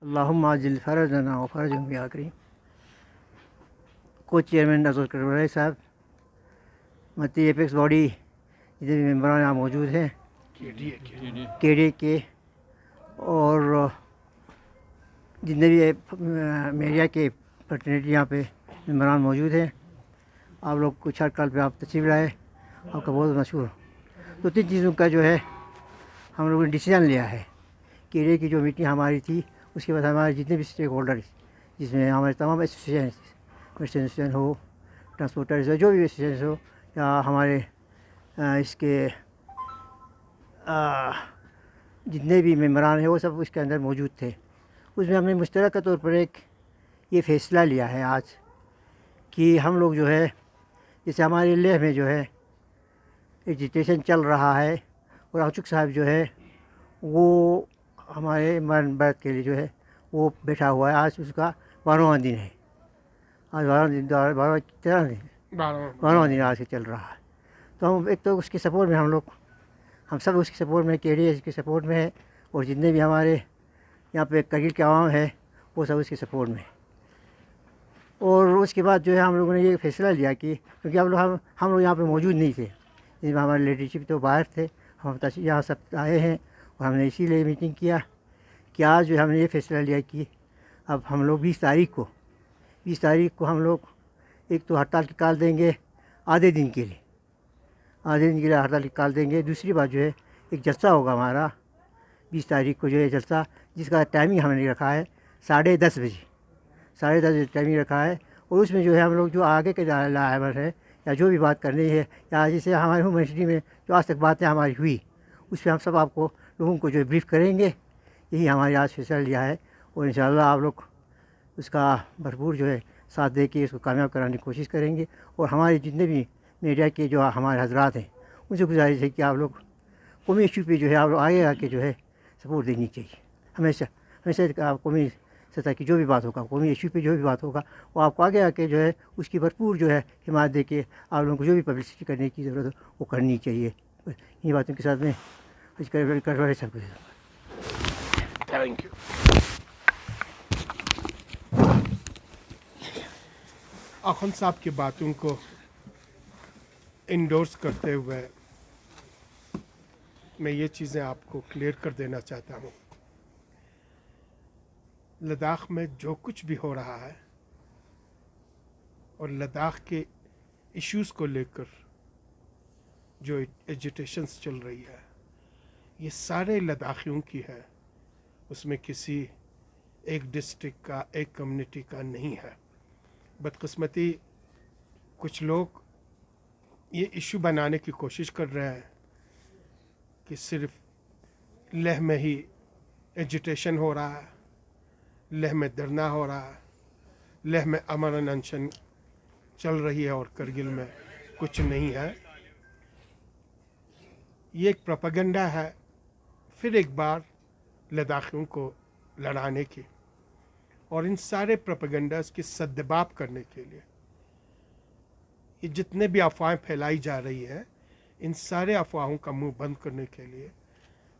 अल्लाहुम्मा अज्जिल फ़रजना व फ़रजहुम या करीम। को चेयरमैन अब्दुल करवलाई साहब, मती एपेक्स बॉडी जितने भी मेम्बरान यहाँ मौजूद हैं, केडीए के, और जितने भी मीडिया के प्रतिनिधि यहाँ पे मेम्बरान मौजूद हैं, आप लोग कुछ हर कल पे आप तशरीफ़ लाए, आपका बहुत मशहूर। दो तीन चीज़ों का जो है हम लोगों ने डिसीजन लिया है। केडीए की जो मीटिंग हमारी थी, उसके बाद हमारे जितने भी स्टेक होल्डर, जिसमें हमारे तमाम एसोसिएशन, वेस्टर्न एसोसिएशन हो, ट्रांसपोर्टर्स हो, जो भी एसोसिएशन हो, या हमारे इसके जितने भी मेम्बरान हैं वो सब उसके अंदर मौजूद थे। उसमें हमने मुश्तरका तौर पर एक ये फ़ैसला लिया है आज कि हम लोग जो है, जैसे हमारे लेह में जो है एजिटेशन चल रहा है और आचुक साहब जो है वो हमारे मरण बैत के लिए जो है वो बैठा हुआ है। आज उसका 12वां दिन है। आज 12वां दिन आज से चल रहा है। तो हम एक तो उसके सपोर्ट में हम सब उसके सपोर्ट में, केडीए के सपोर्ट में है, और जितने भी हमारे यहाँ पे करगिल के आवाम है वो सब उसके सपोर्ट में। और उसके बाद जो है हम लोगों ने ये फैसला लिया कि क्योंकि हम लोग यहाँ पे मौजूद नहीं थे, जिसमें हमारे लीडरशिप तो बाहर थे, हम यहाँ सब आए हैं, और हमने इसीलिए मीटिंग किया कि आज जो हमने ये फैसला लिया कि अब हम लोग 20 तारीख को हम लोग एक तो हड़ताल निकाल देंगे आधे दिन के लिए हड़ताल निकाल देंगे। दूसरी बात जो है एक जलसा होगा हमारा 20 तारीख को, जो है जलसा, जिसका टाइमिंग हमने रखा है 10:30 बजे टाइमिंग रखा है। और उसमें जो है हम लोग जो आगे के लाइवर है या जो भी बात करनी है, या जैसे हमारे यूनिवर्सिटी में जो आज तक बातें हमारी हुई, उस पर हम सब आपको लोगों को जो ब्रीफ करेंगे। यही हमारे आज फैसला लिया है, और इंशाअल्लाह आप लोग उसका भरपूर जो है साथ दे के इसको कामयाब कराने की कोशिश करेंगे। और हमारे जितने भी मीडिया के जो हमारे हजरात हैं, उनसे गुजारिश है कि आप लोग कौमी इशू पे जो है आप लोग आगे आके जो है सपोर्ट देनी चाहिए। हमेशा कौमी सतह की जो भी बात होगा, कौमी इशू पे जो भी बात होगा, वो आपको आगे आके जो है उसकी भरपूर जो है हिमायत दे के आप लोगों को जो भी पब्लिसिटी करने की ज़रूरत है वो करनी चाहिए। इन्हीं बातों के साथ में करवाए सब कुछ। Thank you. अखुन साहब की बातों को इंडोर्स करते हुए मैं ये चीज़ें आपको क्लियर कर देना चाहता हूँ। लद्दाख में जो कुछ भी हो रहा है और लद्दाख के इश्यूज़ को लेकर जो एजिटेशंस चल रही है, ये सारे लद्दाखियों की है, उसमें किसी एक डिस्ट्रिक्ट का, एक कम्युनिटी का नहीं है। बदकिस्मती कुछ लोग ये इशू बनाने की कोशिश कर रहे हैं कि सिर्फ लेह में ही एजिटेशन हो रहा है, लेह में धरना हो रहा है, लेह में अमरन अनशन चल रही है और करगिल में कुछ नहीं है। ये एक प्रोपेगेंडा है फिर एक बार लद्दाखियों को लड़ाने की, और इन सारे प्रोपेगेंडास की सद्दबाप करने के लिए ये जितने भी अफवाहें फैलाई जा रही हैं, इन सारे अफवाहों का मुंह बंद करने के लिए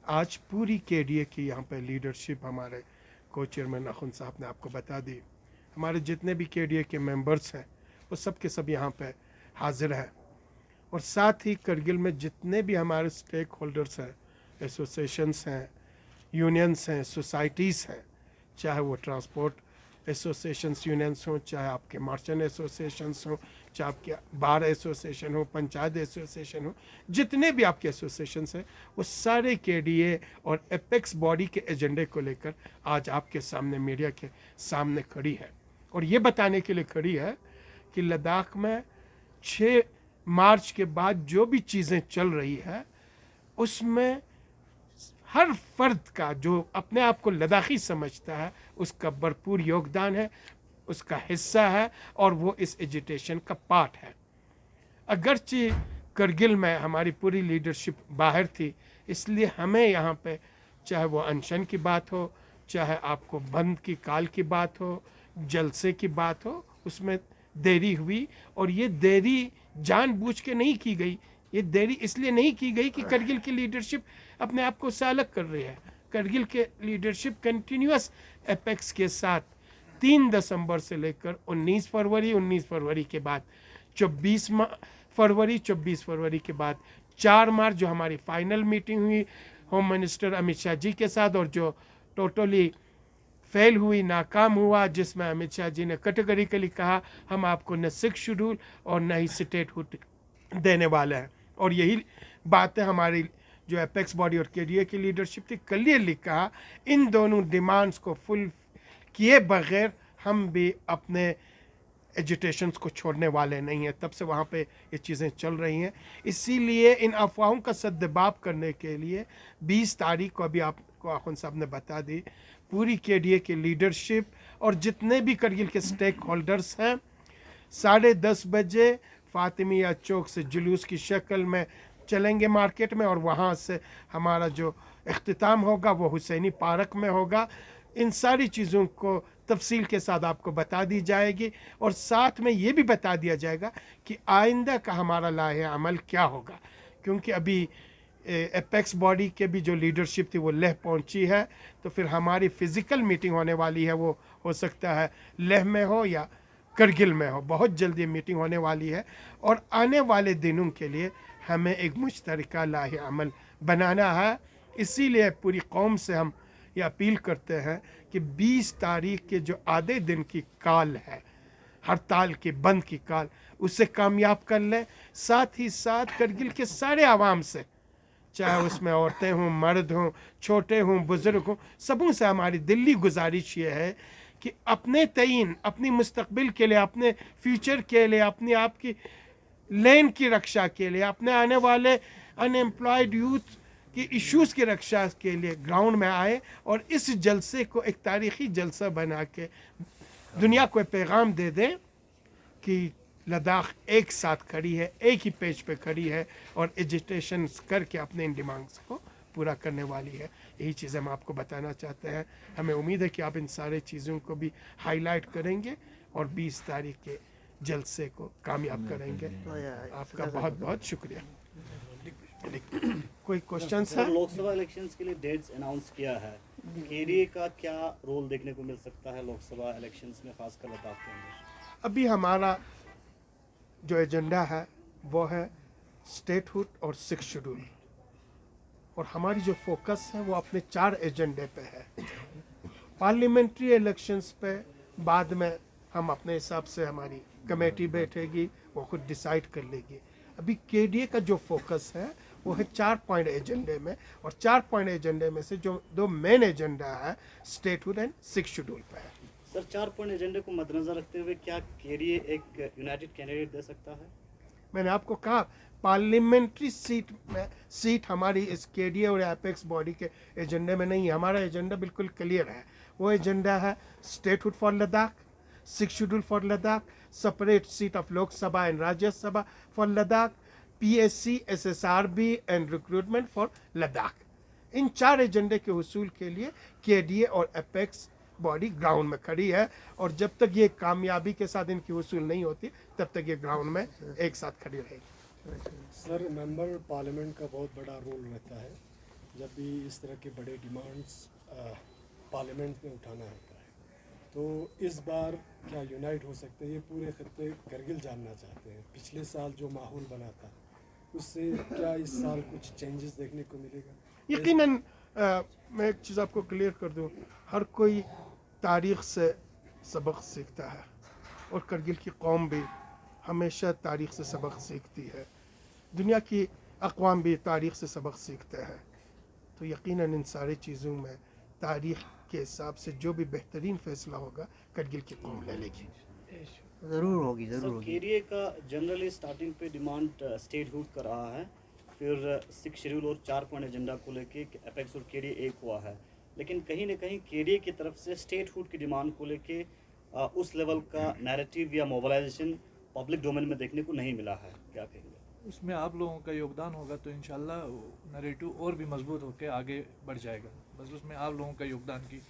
आज पूरी केडीए की यहाँ पे लीडरशिप, हमारे को चेयरमैन अखुन साहब ने आपको बता दी, हमारे जितने भी केडीए के मेंबर्स हैं वो सब के सब यहाँ पे हाजिर हैं। और साथ ही करगिल में जितने भी हमारे स्टेक होल्डर्स हैं, एसोसिएशंस हैं, यूनियंस हैं, सोसाइटीज़ हैं, चाहे वो ट्रांसपोर्ट एसोसिएशंस यूनियंस हों, चाहे आपके मर्चेंट एसोसिएशंस हों, चाहे आपके बार एसोसिएशन हो, पंचायत एसोसिएशन हो, जितने भी आपके एसोसिएशंस हैं, वो सारे केडीए और एपेक्स बॉडी के एजेंडे को लेकर आज आपके सामने, मीडिया के सामने खड़ी है। और ये बताने के लिए खड़ी है कि लद्दाख में 6 मार्च के बाद जो भी चीज़ें चल रही है, उसमें हर फर्द का जो अपने आप को लद्दाखी समझता है उसका भरपूर योगदान है, उसका हिस्सा है, और वो इस एजिटेशन का पार्ट है। अगरचे करगिल में हमारी पूरी लीडरशिप बाहर थी, इसलिए हमें यहाँ पे चाहे वो अनशन की बात हो, चाहे आपको बंद की काल की बात हो, जलसे की बात हो, उसमें देरी हुई। और ये देरी जानबूझ के नहीं की गई, ये देरी इसलिए नहीं की गई कि करगिल की लीडरशिप अपने आप को उससे अलग कर रही है। करगिल के लीडरशिप कंटिन्यूस एपेक्स के साथ 3 दिसंबर से लेकर 19 फरवरी के बाद 24 फरवरी के बाद 4 मार्च जो हमारी फाइनल मीटिंग हुई होम मिनिस्टर अमित शाह जी के साथ, और जो टोटली फेल हुई, नाकाम हुआ, जिसमें अमित शाह जी ने कैटेगरिकली कहा हम आपको न 6 शेड्यूल और न ही स्टेटहुड देने वाले हैं। और यही बात है हमारी जो एपेक्स बॉडी और केडीए की लीडरशिप थी, क्लियरली कहा इन दोनों डिमांड्स को फुल किए बगैर हम भी अपने एजुटेशंस को छोड़ने वाले नहीं हैं। तब से वहाँ पे ये चीज़ें चल रही हैं। इसीलिए इन अफवाहों का सद्दबाब करने के लिए 20 तारीख को अभी आपको आखुन साहब ने बता दी, पूरी केडीए की लीडरशिप और जितने भी करगिल के स्टेक होल्डर्स हैं 10:30 बजे फातिमिया चौक से जुलूस की शक्ल में चलेंगे मार्केट में, और वहाँ से हमारा जो इख्तिताम होगा वो हुसैनी पार्क में होगा। इन सारी चीज़ों को तफसील के साथ आपको बता दी जाएगी, और साथ में ये भी बता दिया जाएगा कि आइंदा का हमारा लाहे अमल क्या होगा, क्योंकि अभी एपेक्स बॉडी के भी जो लीडरशिप थी वो लेह पहुंची है, तो फिर हमारी फ़िज़िकल मीटिंग होने वाली है, वो हो सकता है लेह में हो या करगिल में हो। बहुत जल्दी मीटिंग होने वाली है, और आने वाले दिनों के लिए हमें एक मुश्तरका लाहे अमल बनाना है। इसीलिए पूरी कौम से हम ये अपील करते हैं कि 20 तारीख के जो आधे दिन की काल है, हड़ताल की, बंद की काल, उसे कामयाब कर लें। साथ ही साथ करगिल के सारे आवाम से, चाहे उसमें औरतें हों, मर्द हों, छोटे हों, बुज़ुर्ग हों, सबों से हमारी दिल्ली गुजारिश ये है कि अपने तयन, अपनी मुस्तकबिल के लिए, अपने फ्यूचर के लिए, अपनी आपकी लैंड की रक्षा के लिए, अपने आने वाले अनएम्प्लॉयड यूथ की इश्यूज़ की रक्षा के लिए ग्राउंड में आए, और इस जलसे को एक तारीख़ी जलसा बना के दुनिया को पैगाम दे दें कि लद्दाख एक साथ खड़ी है, एक ही पेज पे खड़ी है, और एजिटेशन करके अपने इन डिमांड्स को पूरा करने वाली है। यही चीज़ें हम आपको बताना चाहते हैं। हमें उम्मीद है कि आप इन सारे चीज़ों को भी हाईलाइट करेंगे और 20 तारीख के जलसे को कामयाब करेंगे। आपका बहुत बहुत शुक्रिया। कोई क्वेश्चन है? लोकसभा इलेक्शंस के लिए डेट्स अनाउंस किया है, केडीए का क्या रोल देखने को मिल सकता है लोकसभा इलेक्शंस में, खासकर लद्दाख के अंदर? अभी हमारा जो एजेंडा है वो है स्टेटहुड और 6 शेड्यूल, और हमारी जो फोकस है वो अपने 4 एजेंडे पे है। पार्लियामेंट्री इलेक्शंस पे बाद में हम अपने हिसाब से, हमारी कमेटी बैठेगी, वो खुद डिसाइड कर लेगी। अभी केडीए का जो फोकस है वो है 4 पॉइंट एजेंडे में, और 4 पॉइंट एजेंडे में से जो 2 मेन एजेंडा है स्टेटहुड एंड 6 शेड्यूल पे है। सर, 4 पॉइंट एजेंडे को मद्देनजर रखते हुए क्या केडीए एक यूनाइटेड कैंडिडेट दे सकता है? मैंने आपको कहा पार्लियामेंट्री सीट हमारी इस केडीए और एपेक्स बॉडी के एजेंडे में नहीं है। हमारा एजेंडा बिल्कुल क्लियर है। वो एजेंडा है statehood for Ladakh, 6 schedule for Ladakh, separate seat of Lok Sabha and Rajya Sabha for Ladakh, PSC, SSRB and recruitment for Ladakh. इन 4 एजेंडे के हुसूल के लिए केडीए और एपेक्स बॉडी ग्राउंड में खड़ी है, और जब तक ये कामयाबी के साथ इनकी वसूल नहीं होती तब तक ये ग्राउंड में एक साथ खड़ी रहेगी। सर, मेंबर पार्लियामेंट का बहुत बड़ा रोल रहता है जब भी इस तरह के बड़े डिमांड्स पार्लियामेंट में उठाना होता है, तो इस बार क्या यूनाइट हो सकते हैं? ये पूरे खत्ते करगिल जानना चाहते हैं। पिछले साल जो माहौल बना था उससे क्या इस साल कुछ चेंजेस देखने को मिलेगा? यकीनन मैं एक चीज़ आपको क्लियर कर दूं, हर कोई तारीख़ से सबक सीखता है, और करगिल की कौम भी हमेशा तारीख़ से सबक सीखती है। दुनिया की अक़वाम भी तारीख़ से सबक सीखते हैं, तो यकीनन इन सारी चीज़ों में तारीख़ के हिसाब से जो भी बेहतरीन फ़ैसला होगा करगिल की कौम ले लेगी। ज़रूर होगी, ज़रूर होगी। केडीए का जनरली स्टार्टिंग पे डिमांड स्टेटहुड का रहा है, फिर 6 शेड्यूल और 4 पॉइंट एजेंडा को लेके एपेक्स और केडीए एक हुआ है, लेकिन कहीं ना कहीं केडीए की तरफ से स्टेटहुड की डिमांड को लेके उस लेवल का नैरेटिव या मोबिलाइजेशन पब्लिक डोमेन में देखने को नहीं मिला है। क्या कहेंगे? उसमें आप लोगों का योगदान होगा तो इंशाल्लाह नैरेटिव और भी मजबूत होकर आगे बढ़ जाएगा। बस उसमें आप लोगों का योगदान की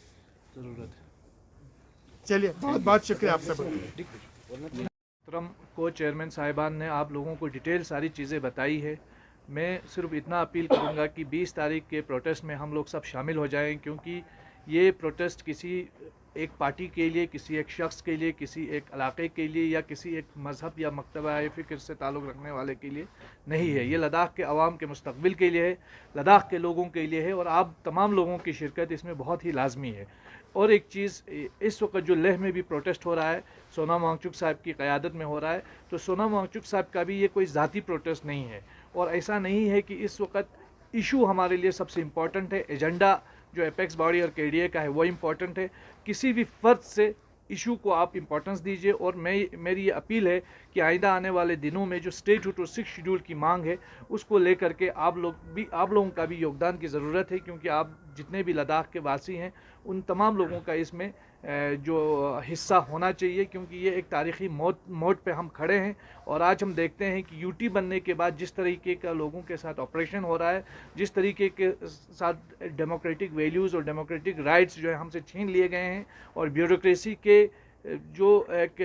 ज़रूरत है। चलिए, बहुत बहुत शुक्रिया आप सब। मोहतरम को चेयरमैन साहिबान ने आप लोगों को डिटेल सारी चीज़ें बताई है। मैं सिर्फ इतना अपील करूंगा कि 20 तारीख के प्रोटेस्ट में हम लोग सब शामिल हो जाएं, क्योंकि ये प्रोटेस्ट किसी एक पार्टी के लिए, किसी एक शख्स के लिए, किसी एक इलाके के लिए या किसी एक मज़हब या मकतबा फ़िक्र से ताल्लुक़ रखने वाले के लिए नहीं है। ये लद्दाख के अवाम के मुस्तक़बिल के लिए है, लद्दाख के लोगों के लिए है, और आप तमाम लोगों की शिरकत इसमें बहुत ही लाजमी है। और एक चीज़, इस वक्त जो लेह में भी प्रोटेस्ट हो रहा है, सोनम वांगचुक साहब की क़यादत में हो रहा है, तो सोनम वांगचुक साहब का भी ये कोई ज़ाती प्रोटेस्ट नहीं है। और ऐसा नहीं है कि इस वक्त इशू हमारे लिए सबसे इम्पॉर्टेंट है, एजेंडा जो एपेक्स बॉडी और केडीए का है वो इम्पॉर्टेंट है। किसी भी फ़र्द से इशू को आप इम्पोर्टेंस दीजिए, और मेरी ये अपील है कि आइंदा आने वाले दिनों में जो स्टेटहुड और 6 शेड्यूल की मांग है उसको लेकर के आप लोगों का भी योगदान की ज़रूरत है, क्योंकि आप जितने भी लद्दाख के वासी हैं उन तमाम लोगों का इसमें जो हिस्सा होना चाहिए, क्योंकि ये एक तारीख़ी मोड़ पे हम खड़े हैं। और आज हम देखते हैं कि यूटी बनने के बाद जिस तरीके का लोगों के साथ ऑपरेशन हो रहा है, जिस तरीके के साथ डेमोक्रेटिक वैल्यूज़ और डेमोक्रेटिक राइट्स जो है हमसे छीन लिए गए हैं, और ब्यूरोक्रेसी के जो एक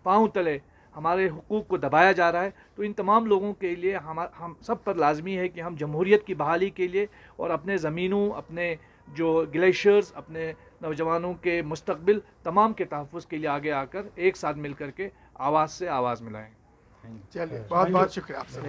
पाँव तले हमारे हुकूक को दबाया जा रहा है, तो इन तमाम लोगों के लिए हम सब पर लाजमी है कि हम जमहूरियत की बहाली के लिए और अपने ज़मीनों, अपने जो ग्लेशियर्स, अपने नौजवानों के मुस्तकबिल तमाम के तहफ़्फ़ुज़ के लिए आगे आकर एक साथ मिल कर के आवाज़ से आवाज़ मिलाएं। चलिए, बहुत बहुत शुक्रिया आपसे।